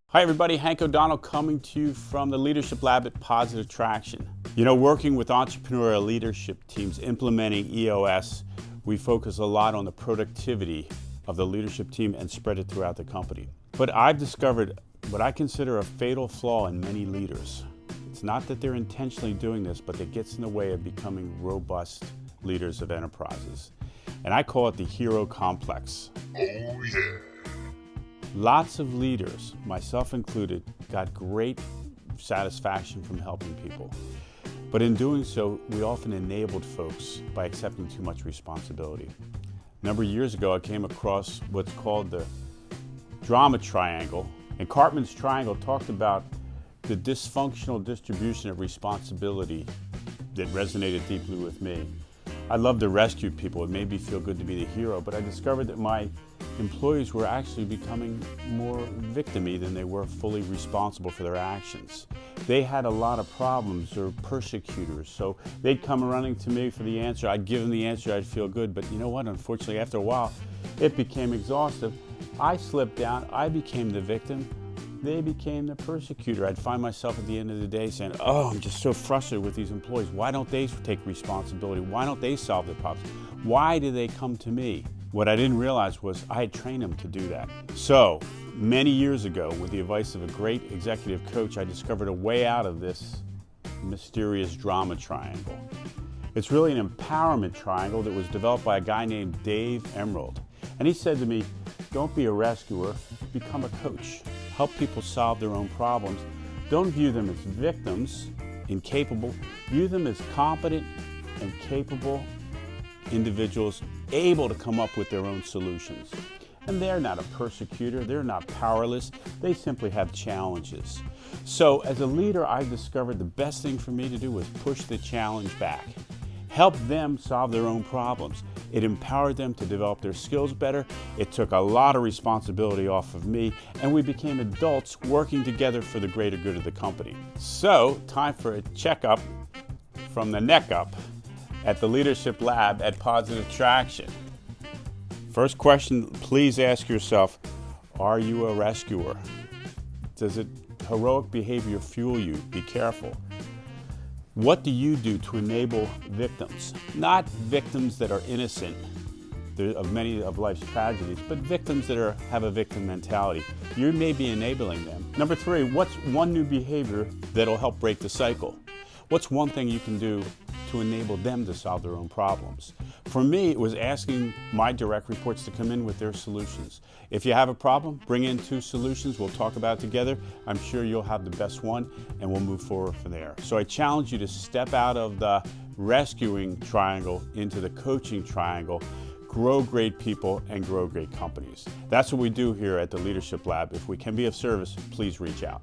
Hi everybody, Hank O'Donnell coming to you from the Leadership Lab at Positive Traction. You know, working with entrepreneurial leadership teams implementing EOS, we focus a lot on the productivity of the leadership team and spread it throughout the company. But I've discovered what I consider a fatal flaw in many leaders. It's not that they're intentionally doing this, but it gets in the way of becoming robust leaders of enterprises. And I call it the hero complex. Oh yeah. Lots of leaders, myself included, got great satisfaction from helping people. But in doing so, we often enabled folks by accepting too much responsibility. A number of years ago, I came across what's called the drama triangle. And Karpman's triangle talked about the dysfunctional distribution of responsibility that resonated deeply with me. I love to rescue people. It made me feel good to be the hero, but I discovered that my employees were actually becoming more victim-y than they were fully responsible for their actions. They had a lot of problems, or persecutors, so they'd come running to me for the answer. I'd give them the answer, I'd feel good, but you know what? Unfortunately, after a while, it became exhaustive. I slipped down, I became the victim, they became the persecutor. I'd find myself at the end of the day saying, oh, I'm just so frustrated with these employees. Why don't they take responsibility? Why don't they solve their problems? Why do they come to me? What I didn't realize was I had trained them to do that. So many years ago, with the advice of a great executive coach, I discovered a way out of this mysterious drama triangle. It's really an empowerment triangle that was developed by a guy named Dave Emerald. And he said to me, don't be a rescuer, become a coach. Help people solve their own problems. Don't view them as victims, incapable. View them as competent and capable individuals able to come up with their own solutions. And they're not a persecutor, they're not powerless, they simply have challenges. So as a leader, I've discovered the best thing for me to do was push the challenge back. Help them solve their own problems. It empowered them to develop their skills better. It took a lot of responsibility off of me, and we became adults working together for the greater good of the company. So, time for a checkup from the neck up at the Leadership Lab at Positive Traction. First question, please ask yourself, are you a rescuer? Does heroic behavior fuel you? Be careful. What do you do to enable victims? Not victims that are innocent of many of life's tragedies, but victims that have a victim mentality. You may be enabling them. Number 3, what's one new behavior that'll help break the cycle? What's one thing you can do to enable them to solve their own problems? For me, it was asking my direct reports to come in with their solutions. If you have a problem, bring in 2 solutions. We'll talk about it together. I'm sure you'll have the best one, and we'll move forward from there. So I challenge you to step out of the rescuing triangle into the coaching triangle. Grow great people and grow great companies. That's what we do here at the Leadership Lab. If we can be of service, please reach out.